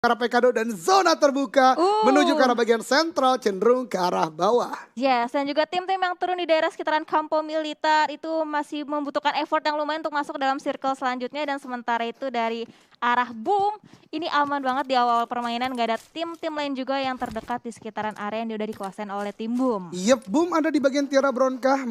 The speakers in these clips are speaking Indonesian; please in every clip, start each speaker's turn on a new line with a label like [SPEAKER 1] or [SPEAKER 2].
[SPEAKER 1] arah Pekado dan zona terbuka menuju ke arah bagian sentral cenderung ke arah bawah.
[SPEAKER 2] Yes, dan juga tim-tim yang turun di daerah sekitaran Campo Militar itu masih membutuhkan effort yang lumayan untuk masuk dalam circle selanjutnya. Dan sementara itu dari arah Boom, ini aman banget di awal permainan. Gak ada tim-tim lain juga yang terdekat di sekitaran area yang udah dikuasain oleh tim Boom.
[SPEAKER 1] Yep, Boom ada di bagian Tiara Bronkah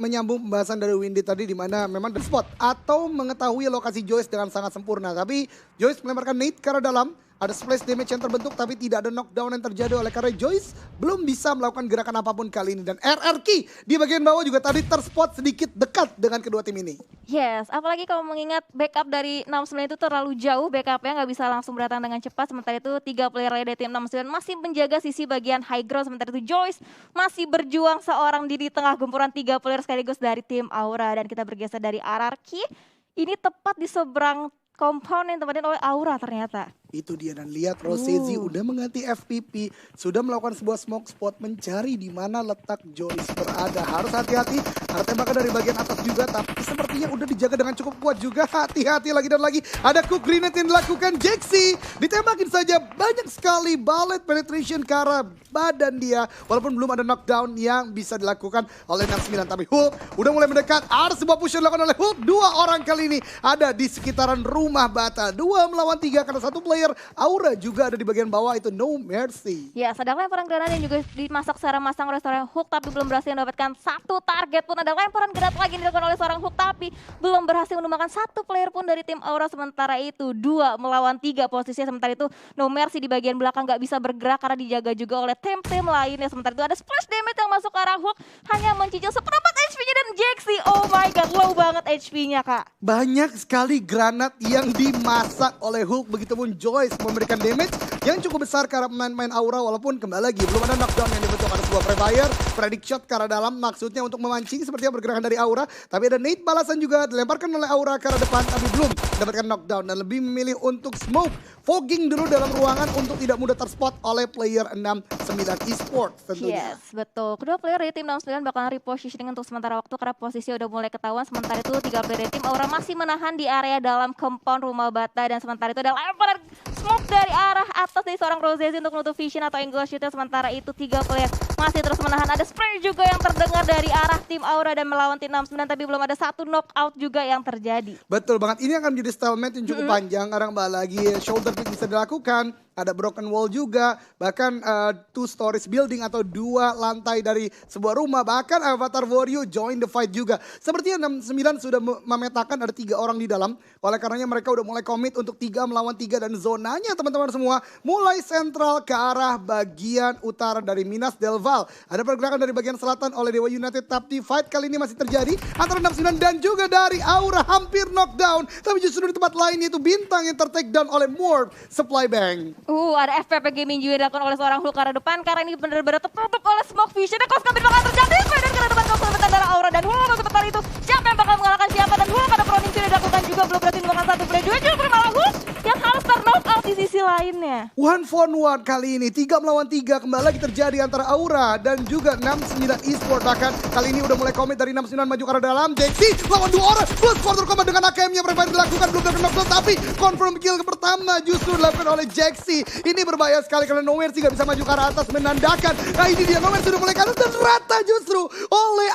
[SPEAKER 1] menyambung pembahasan dari Windy tadi di mana memang the spot atau mengetahui lokasi Joyce dengan sangat sempurna. Tapi Joyce melemparkan nade ke arah dalam. Ada splash damage yang terbentuk tapi tidak ada knockdown yang terjadi oleh karena Joyce belum bisa melakukan gerakan apapun kali ini. Dan RRQ di bagian bawah juga tadi terspot sedikit dekat dengan kedua tim ini.
[SPEAKER 2] Yes, apalagi kalau mengingat backup dari 69 itu terlalu jauh, backupnya nggak bisa langsung datang dengan cepat. Sementara itu 3 player dari tim 69 masih menjaga sisi bagian high ground. Sementara itu Joyce masih berjuang seorang diri di tengah gempuran 3 player sekaligus dari tim Aura. Dan kita bergeser dari RRQ, ini tepat di seberang compound yang tempatin oleh Aura ternyata.
[SPEAKER 1] Itu dia, dan lihat Rosezi udah mengganti FPP, sudah melakukan sebuah smoke spot mencari di mana letak Joyce berada. Harus hati-hati, ada tembakan dari bagian atas juga tapi sepertinya udah dijaga dengan cukup kuat juga. Hati-hati lagi dan lagi, ada cook grenade yang dilakukan Jaxi. Ditembakin saja banyak sekali bullet penetration ke arah badan dia. Walaupun belum ada knockdown yang bisa dilakukan oleh 69. Tapi Hulk udah mulai mendekat, ada sebuah push yang dilakukan oleh Hulk. 2 orang kali ini ada di sekitaran rumah bata. 2 melawan 3 karena 1 player Aura juga ada di bagian bawah, itu no mercy.
[SPEAKER 2] Ya, sedang lemparan granat yang juga dimasak secara masang oleh seorang Hulk tapi belum berhasil mendapatkan 1 target pun. Ada lemparan granat lagi yang dilakukan oleh seorang Hulk tapi belum berhasil menemukan 1 player pun dari tim Aura. Sementara itu 2 melawan 3 posisinya. Sementara itu no mercy di bagian belakang gak bisa bergerak karena dijaga juga oleh tim-tim lainnya. Sementara itu ada splash damage yang masuk ke arah Hulk, hanya mencicil seperempat HP-nya dan Jaxi. Oh my god, low banget HP-nya kak.
[SPEAKER 1] Banyak sekali granat yang dimasak oleh Hulk, begitupun Joyce memberikan damage yang cukup besar ke arah pemain-pemain Aura. Walaupun kembali lagi belum ada knockdown yang dibentuk, ada sebuah prefire, predict shot ke arah dalam maksudnya untuk memancing sepertinya pergerakan dari Aura. Tapi ada nade balasan juga dilemparkan oleh Aura ke arah depan tapi belum mendapatkan knockdown dan lebih memilih untuk smoke, fogging dulu dalam ruangan untuk tidak mudah terspot oleh player 69 Esports tentunya.
[SPEAKER 2] Yes, betul. Kedua player dari tim 69 bakalan repositioning untuk sementara waktu karena posisi udah mulai ketahuan. Sementara itu 3 player dari tim Aura masih menahan di area dalam compound rumah bata. Dan sementara itu ada lemparan smoke dari arah atas dari seorang Rosezi untuk menutup vision atau angle shooter. Sementara itu 3 player masih terus menahan. Ada spray juga yang terdengar dari arah tim Aura dan melawan tim 69 tapi belum ada 1 knockout juga yang terjadi.
[SPEAKER 1] Betul banget, ini akan menjadi stalemate yang cukup panjang. Karena kembali lagi shoulder pick bisa dilakukan, ada broken wall juga, bahkan 2 stories building atau 2 lantai dari sebuah rumah, bahkan Avatar Warrior join the fight juga. Sepertinya 69 sudah memetakan ada 3 orang di dalam, oleh karenanya mereka udah mulai komit untuk 3 melawan 3 dan zonanya teman-teman semua mulai sentral ke arah bagian utara dari Minas Del Val. Ada pergerakan dari bagian selatan oleh Dewa United tapi fight kali ini masih terjadi antara 69 dan juga dari Aura, hampir knockdown tapi justru di tempat lain yaitu Bintang yang ter-take down oleh Morph Supply Bank.
[SPEAKER 2] Ada FPP Gaming juga dilakukan oleh seorang Hulk ke arah depan karena ini benar-benar tertutup oleh smoke vision. Dan kos kabin bakal terjadi dan ke arah depan kos kabin dari Aura dan Hulk sebentar itu siapa yang bakal mengalahkan siapa. Dan Hulk ada proning sudah dilakukan juga, belum berhasil menemukan 1 player juga, justru malah Hulk yang harus knock out di sisi lainnya.
[SPEAKER 1] 1 for 1 kali ini, 3 melawan 3 kembali lagi terjadi antara Aura dan juga 69 Esports. Bahkan kali ini udah mulai komit dari 69 maju ke arah dalam. Jaxi lawan 2 orang plus quarter combat dengan AKM-nya prefire dilakukan, belum dapat knockdown tapi confirm kill pertama justru dilakukan oleh Jaxi. Ini berbahaya sekali karena No Mercy gak bisa maju ke arah atas menandakan. Nah ini dia, No Mercy sudah mulai kanan dan rata justru oleh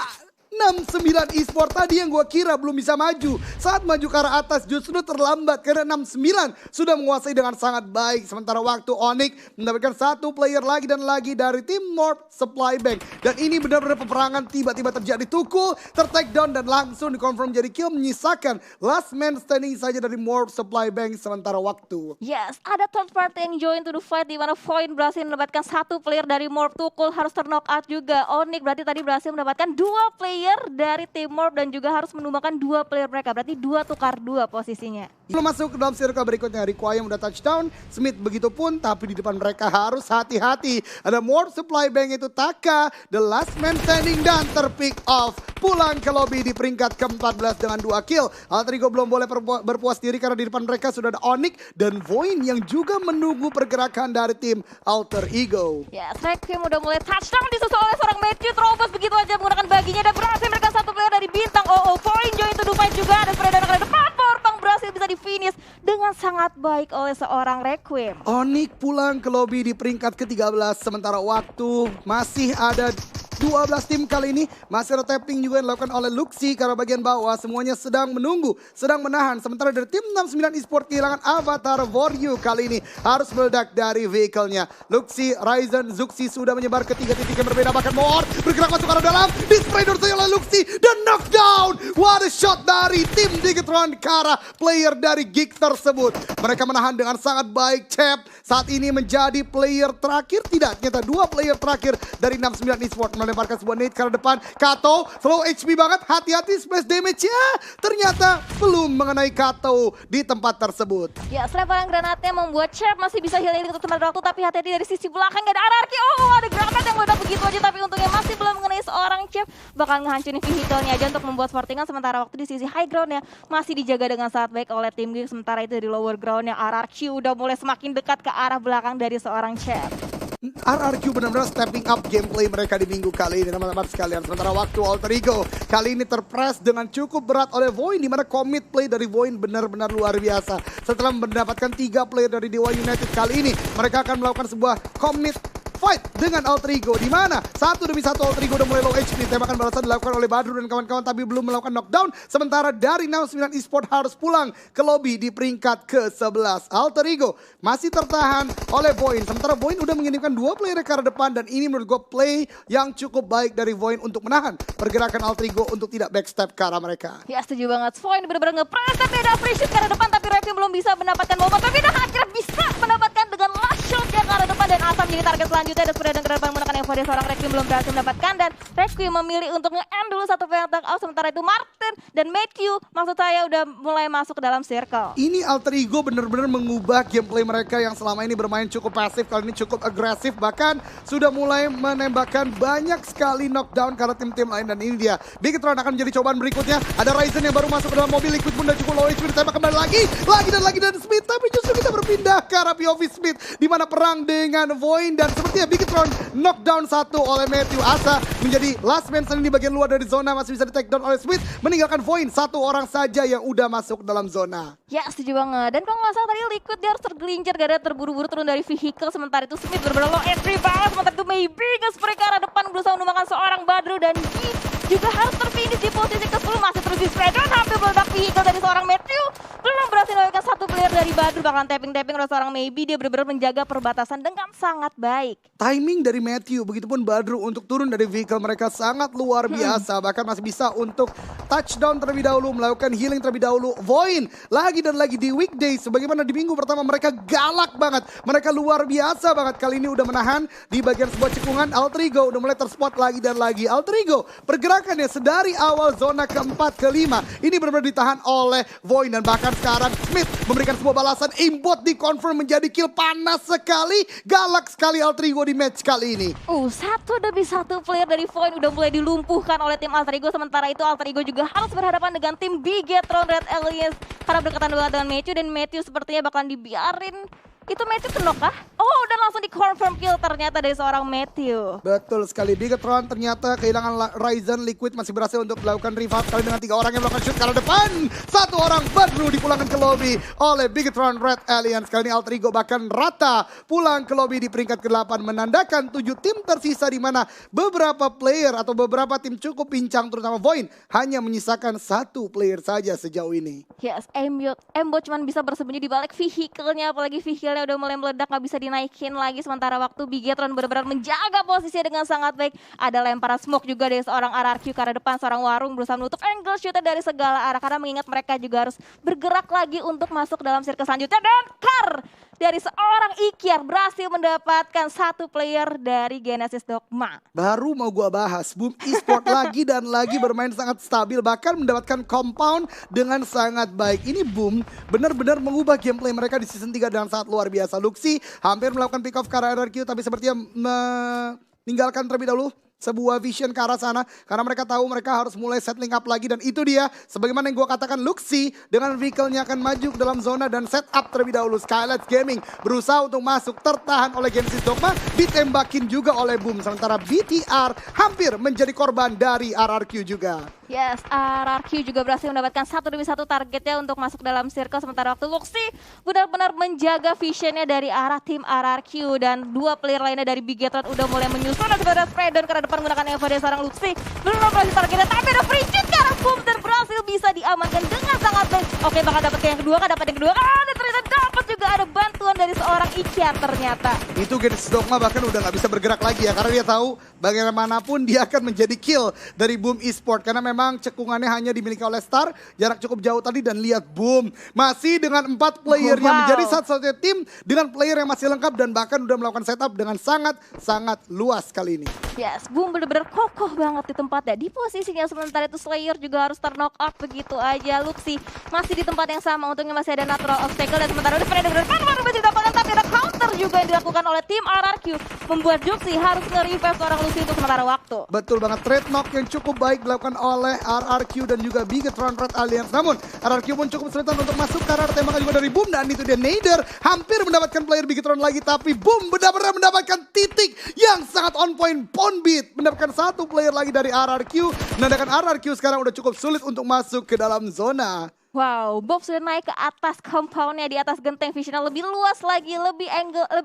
[SPEAKER 1] 69 Esports tadi yang gua kira belum bisa maju. Saat maju ke arah atas justru terlambat karena 69 sudah menguasai dengan sangat baik. Sementara waktu Onyx mendapatkan 1 player lagi dan lagi dari tim Morph Supply Bank. Dan ini benar-benar peperangan tiba-tiba terjadi, tukul, ter-take down dan langsung dikonfirm jadi kill, menyisakan last man standing saja dari Morph Supply Bank sementara waktu.
[SPEAKER 2] Yes, ada third party yang join to the fight di mana Void berhasil mendapatkan 1 player dari Morph, tukul harus ter-knockout juga. Onyx berarti tadi berhasil mendapatkan 2 player dari tim Morph dan juga harus menumbangkan 2 player mereka. Berarti 2 tukar 2 posisinya.
[SPEAKER 1] Belum masuk ke dalam circle berikutnya, Requiem udah touchdown, Smith begitu pun, tapi di depan mereka harus hati-hati. Ada Morph Supply Bank itu Taka, the last man standing dan terpick off pulang ke lobby di peringkat ke-14 dengan 2 kill. Alter Ego belum boleh berpuas diri karena di depan mereka sudah ada Onyx dan Void yang juga menunggu pergerakan dari tim Alter Ego.
[SPEAKER 2] Ya, Requiem udah mulai touchdown disusul oleh seorang Matthew. Terobos begitu aja menggunakan baginya dan berhasil mereka satu player dari bintang. Void join to do fight juga. Ada Spreader ke depan. Powerpunk berhasil bisa di finish dengan sangat baik oleh seorang Requiem.
[SPEAKER 1] Onyx pulang ke lobby di peringkat ke-13 sementara waktu masih ada 12 tim kali ini. Masih ada tapping juga yang dilakukan oleh Luxi karena bagian bawah semuanya sedang menunggu, sedang menahan. Sementara dari tim 69 Esports kehilangan avatar Voryu kali ini harus meledak dari vehicle-nya. Luxi, Ryzen, Zuxi sudah menyebar ke 3 titik yang berbeda. Bahkan Moor bergerak masuk ke dalam, di-spray saja oleh Luxi dan knockdown. What a shot dari tim Gigatron ke arah player dari Gig tersebut. Mereka menahan dengan sangat baik. Cep saat ini menjadi player terakhir, tidak, ternyata 2 player terakhir dari 69 Esports melemparkan sebuah nade ke arah depan. Kato slow HP banget, hati-hati splash damage-nya ternyata belum mengenai Kato di tempat tersebut.
[SPEAKER 2] Ya, selemparan granatnya membuat Chef masih bisa healing untuk tempat waktu, tapi hati-hati dari sisi belakang ada RRQ. Ada granat yang meledak begitu aja, tapi untungnya masih belum mengenai seorang Chef. Bakal ngehancurin vehicle-nya aja untuk membuat sportingan, sementara waktu di sisi high ground-nya masih dijaga dengan sangat baik oleh tim Gig. Sementara itu di lower ground-nya RRQ udah mulai semakin dekat ke arah belakang dari seorang Chef.
[SPEAKER 1] RRQ benar-benar stepping up gameplay mereka di minggu kali ini teman-teman sekalian. Sementara waktu Alter Ego kali ini terpress dengan cukup berat oleh Void, di mana commit play dari Void benar-benar luar biasa. Setelah mendapatkan 3 player dari Dewa United kali ini, mereka akan melakukan sebuah commit fight dengan Alter Ego, di mana satu demi satu Alter Ego udah mulai low HP. Tembakan balasan dilakukan oleh Badru dan kawan-kawan tapi belum melakukan knockdown. Sementara dari 69 Esports harus pulang ke lobby di peringkat ke-11. Alter Ego masih tertahan oleh Void. Sementara Void udah mengirimkan 2 player ke arah depan dan ini menurut gue play yang cukup baik dari Void untuk menahan pergerakan Alter Ego untuk tidak backstep ke arah mereka.
[SPEAKER 2] Ya, setuju banget. Void benar-benar nge-press tapi ada free shoot ke arah depan, tapi Requiem belum bisa mendapatkan momen. Tapi dah akhirnya bisa mendapatkan dengan last shot ke arah depan dan Asam jadi target selanjutnya. Ada Spreader ke depan menggunakan Evo, seorang Requiem belum berhasil mendapatkan dan Requiem memilih untuk nge-end dulu satu player tag out. Sementara itu Martin dan Matthew maksud saya udah mulai masuk ke dalam circle.
[SPEAKER 1] Ini Alter Ego benar-benar mengubah gameplay mereka yang selama ini bermain cukup pasif, kali ini cukup agresif, bahkan sudah mulai menembakkan banyak sekali knockdown karena tim-tim lain. Dan ini dia Bigetron akan menjadi cobaan berikutnya. Ada Ryzen yang baru masuk ke dalam mobil, Liquid pun udah cukup low HP, ditembak kembali lagi dan Smith, tapi justru kita berpindah ke arah POV Smith di mana perang dengan Void dan sepertinya Bigetron knockdown satu oleh Matthew. Asa menjadi last man di bagian luar dari zona, masih bisa di take down oleh Smith, meninggalkan Void satu orang saja yang udah masuk dalam zona.
[SPEAKER 2] Ya, setuju banget. Dan kalau nggak salah tadi Liquid dia harus tergelincir gara-gara terburu-buru turun dari vehicle. Sementara itu Smith benar-benar low HP banget. Sementara itu maybe nge-spray ke arah depan berusaha menumbangkan seorang Badru dan Gi juga harus terfinish di posisi ke-10. Masih terus di-spray dan hampir meledak vehicle dari seorang Matthew. Belum berhasil melakukan satu player dari Badru, bakalan tapping-tapping oleh seorang maybe. Dia benar-benar menjaga perbatasan dengan sangat baik.
[SPEAKER 1] Timing dari Matthew, begitupun Badru untuk turun dari vehicle mereka sangat luar biasa. Bahkan masih bisa untuk touchdown terlebih dahulu, melakukan healing terlebih dahulu. Void lagi dan lagi di weekdays, sebagaimana di minggu pertama mereka galak banget. Mereka luar biasa banget. Kali ini udah menahan di bagian sebuah cekungan. Alter Ego udah mulai terspot lagi dan lagi. Alter Ego pergerakannya sedari awal zona ke-4 ke-5 ini benar-benar ditahan oleh Void. Dan bahkan sekarang Smith memberikan sebuah balasan, aimbot di confirm menjadi kill. Panas sekali, galak sekali Alter Ego di match kali ini.
[SPEAKER 2] Satu demi satu player dari Void udah mulai dilumpuhkan oleh tim Alter Ego. Sementara itu Alter Ego juga harus berhadapan dengan tim Bigetron Red Alliance karena berdekatan dengan Matthew, dan Matthew sepertinya bakalan dibiarin. Itu Matthew kenok kah? Udah langsung di confirm kill ternyata dari seorang Matthew.
[SPEAKER 1] Betul sekali, Bigetron ternyata kehilangan Ryzen. Liquid masih berhasil untuk melakukan revive kali dengan 3 orang yang melakukan shoot ke arah depan. 1 orang Badru dipulangkan ke lobby oleh Bigetron Red Alliance. Kali ini Alter Ego bahkan rata pulang ke lobby di peringkat ke-8, menandakan 7 tim tersisa di mana beberapa player atau beberapa tim cukup pincang terutama Void hanya menyisakan 1 player saja sejauh ini.
[SPEAKER 2] Yes, Embot cuman bisa bersembunyi di balik vehicle-nya, apalagi vehicle-nya udah mulai meledak, nggak bisa dinaikin lagi. Sementara waktu Bigetron benar-benar menjaga posisinya dengan sangat baik. Ada lemparan smoke juga dari seorang RRQ ke arah depan. Seorang Warung berusaha menutup angle shootnya dari segala arah karena mengingat mereka juga harus bergerak lagi untuk masuk dalam circle selanjutnya. Dan Kar dari seorang Ikiar berhasil mendapatkan 1 player dari Genesis Dogma.
[SPEAKER 1] Baru mau gua bahas, Boom Esports lagi dan lagi bermain sangat stabil, bahkan mendapatkan compound dengan sangat baik. Ini Boom benar-benar mengubah gameplay mereka di season 3 dengan sangat luar biasa. Luxi hampir melakukan pick off ke arah RRQ tapi sepertinya meninggalkan terlebih dahulu. sebuah vision ke arah sana. Karena mereka tahu mereka harus mulai settling up lagi. Dan itu dia, sebagaimana yang gue katakan, Luxi dengan vehicle-nya akan maju ke dalam zona dan set up terlebih dahulu. Skylights Gaming berusaha untuk masuk, tertahan oleh Genesis Dogma, ditembakin juga oleh Boom. Sementara BTR hampir menjadi korban dari RRQ juga.
[SPEAKER 2] Yes, RRQ juga berhasil mendapatkan satu demi satu targetnya untuk masuk dalam circle. Sementara waktu Luxi benar-benar menjaga visionnya dari arah tim RRQ. Dan dua player lainnya dari Bigetron udah mulai menyusul. Dan sebenarnya Spreadon ke arah depan menggunakan Eva dari seorang Luxi. Belum berhasil targetnya, tapi ada free cheat ke arah Boom. Dan berhasil bisa diamankan dengan sangat baik. Oke, bakal dapat yang kedua, kan dapat yang kedua. Dan ternyata dapat juga ada bantuan dari seorang Ikiar ternyata.
[SPEAKER 1] Itu Genesis Dogma bahkan udah gak bisa bergerak lagi ya. Karena dia tahu bagaimanapun dia akan menjadi kill dari Boom Esports. Karena memang cekungannya hanya dimiliki oleh Star. Jarak cukup jauh tadi dan lihat Boom. Masih dengan 4 playernya menjadi satu-satunya tim dengan player yang masih lengkap. Dan bahkan udah melakukan setup dengan sangat-sangat luas kali ini.
[SPEAKER 2] Yes, Boom bener-bener kokoh banget di tempatnya. Di posisinya sementara itu Slayer juga harus terknock out begitu aja. Luxi masih di tempat yang sama. Untungnya masih ada natural obstacle. Dan sementara itu Predator baru masih didapatkan. Tapi ada counter juga yang dilakukan oleh tim RRQ. Membuat Juxi harus nge-revive seorang Luxi untuk sementara waktu.
[SPEAKER 1] Betul banget, trade knock yang cukup baik dilakukan oleh RRQ dan juga Bigetron Red Alliance. Namun RRQ pun cukup kesulitan untuk masuk karena tembakan juga dari Boom. Dan itu dia Nader hampir mendapatkan player Bigetron lagi. Tapi Boom benar-benar mendapatkan titik yang sangat on point. Ponbeat mendapatkan satu player lagi dari RRQ. Menandakan RRQ sekarang udah cukup sulit untuk masuk ke dalam zona.
[SPEAKER 2] Wow, Bob sudah naik ke atas compoundnya, di atas genteng visionnya lebih luas lagi, lebih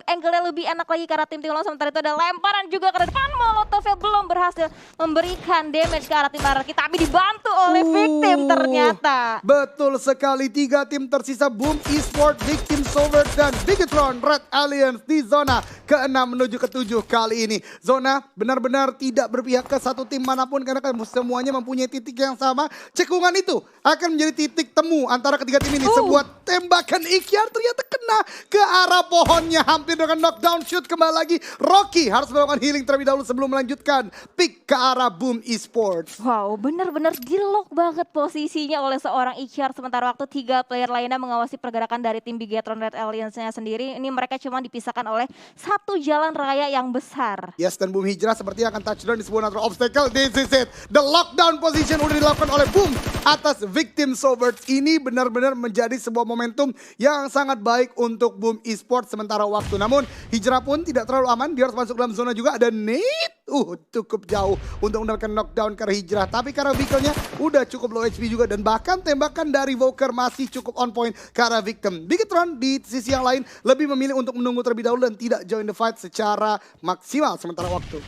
[SPEAKER 2] angle-nya lebih enak lagi karena tim lawan. Sementara itu ada lemparan juga ke depan, Molotovnya belum berhasil memberikan damage ke arah tim RRQ, tapi dibantu oleh Victim ternyata.
[SPEAKER 1] Betul sekali, 3 tim tersisa Boom Esports, Victim Solver dan Bigetron Red Alliance di zona ke-6 menuju ke-7 kali ini. Zona benar-benar tidak berpihak ke satu tim manapun karena kan semuanya mempunyai titik yang sama. Cekungan itu akan menjadi titik temu antara ketiga tim ini. Sebuah tembakan Ikiar ternyata kena ke arah pohonnya. Hampir dengan knockdown shoot kembali lagi. Rocky harus melakukan healing terlebih dahulu sebelum melanjutkan pick ke arah Boom Esports.
[SPEAKER 2] Wow, benar-benar di-lock banget posisinya oleh seorang Ikiar. Sementara waktu 3 player lainnya mengawasi pergerakan dari tim Bigetron Red Alliance-nya sendiri. Ini mereka cuma dipisahkan oleh satu jalan raya yang besar.
[SPEAKER 1] Yes, dan Boom Hijrah sepertinya akan touchdown di sebuah natural obstacle. This is it. The lockdown position udah dilakukan oleh Boom atas Victim Solver. Ini benar-benar menjadi sebuah momentum yang sangat baik untuk Boom Esports sementara waktu. Namun Hijrah pun tidak terlalu aman. Dia harus masuk dalam zona juga. Ada Nate. Cukup jauh untuk mendapatkan knockdown ke Hijrah. Tapi karena vehicle-nya udah cukup low HP juga. Dan bahkan tembakan dari Voker masih cukup on point ke arah Victim. Bigetron di sisi yang lain lebih memilih untuk menunggu terlebih dahulu dan tidak join the fight secara maksimal sementara waktu.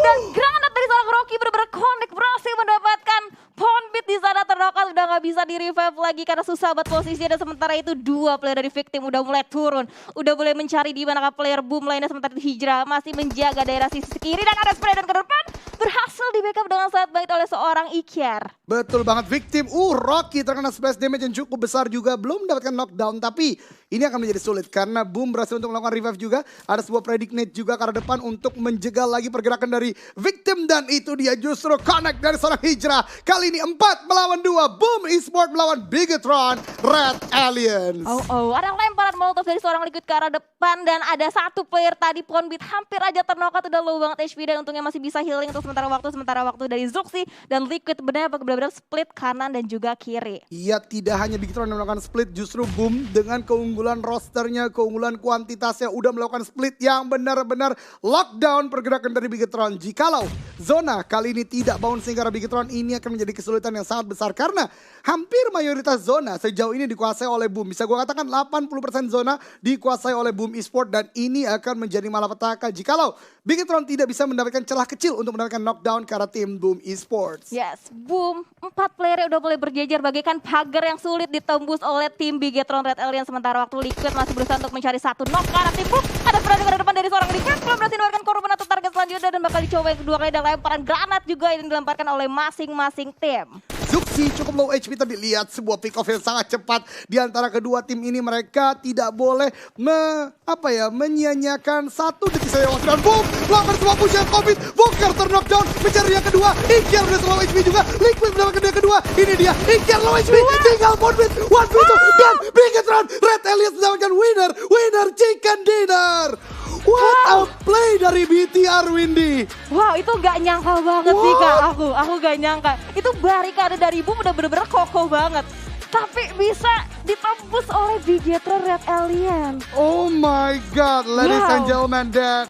[SPEAKER 2] Dan granat dari seorang Rocky benar-benar connect, berhasil mendapatkan Ponbeat di sana ternokat, udah gak bisa di revive lagi karena susah buat posisinya. Dan sementara itu 2 player dari Victim udah mulai turun, udah mulai mencari di manakah player Boom lainnya. Sementara itu Hijrah masih menjaga daerah sisi kiri dan ada Spreadon ke depan, berhasil di backup dengan sangat baik oleh seorang Ikiar.
[SPEAKER 1] Betul banget, Victim. Rocky terkena splash damage yang cukup besar juga, belum mendapatkan knockdown. Tapi ini akan menjadi sulit karena Boom berhasil untuk melakukan revive juga. Ada sebuah predict juga ke arah depan untuk menjegal lagi pergerakan dari Victim. Dan itu dia justru connect dari seorang Hijrah. Kali ini 4 melawan 2. Boom Esports melawan Bigetron Red Alliance.
[SPEAKER 2] Ada lemparan molotov dari seorang Liquid ke arah depan. Dan ada satu player tadi, Ponbeat, hampir aja ternokat, udah low banget HP. Dan untungnya masih bisa healing untuk sementara waktu dari Zuxi dan Liquid benar-benar split kanan dan juga kiri.
[SPEAKER 1] Iya, tidak hanya Bigetron yang melakukan split, justru Boom dengan keunggulan rosternya, keunggulan kuantitasnya udah melakukan split yang benar-benar lockdown pergerakan dari Bigetron. Jikalau zona kali ini tidak bouncing karena Bigetron, ini akan menjadi kesulitan yang sangat besar karena hampir mayoritas zona sejauh ini dikuasai oleh Boom. Bisa gue katakan 80% zona dikuasai oleh Boom Esports dan ini akan menjadi malapetaka jikalau Bigetron tidak bisa mendapatkan celah kecil untuk mendapatkan knockdown ke arah tim Boom Esports.
[SPEAKER 2] Yes, Boom 4 player udah mulai berjejer bagaikan pagar yang sulit ditembus oleh tim Bigetron Red Alliance. Sementara waktu Liquid masih berusaha untuk mencari satu knock ke arah tim Boom. Ada perang ke depan dari seorang Liquid, belum berhasil mendapatkan korban atau target selanjutnya dan bakal dicoba yang kedua kali. Dan lemparan granat juga yang dilemparkan oleh masing-masing tim.
[SPEAKER 1] Zuxi cukup low HP tadi, lihat sebuah pick off yang sangat cepat di antara kedua tim ini. Mereka tidak boleh menyia-nyiakan 1 detik saja waktu. Dan Boom melakukan sebuah push yang COVID. Voker terknockdown, mencari yang kedua. Ikiar udah low HP juga. Liquid mendapatkan yang kedua. Ini dia Ikiar low HP, tinggal Ponbeat 1v2 dan Bigetron Bigetron, Red Alias mendapatkan winner chicken dinner. What a play dari BTR Windy.
[SPEAKER 2] Wow, itu gak nyangka banget sih Kak aku gak nyangka. Itu barikade dari Boom udah bener-bener kokoh banget. Tapi bisa ditembus oleh Bigetron Red Alien.
[SPEAKER 1] Oh my god, ladies and gentlemen,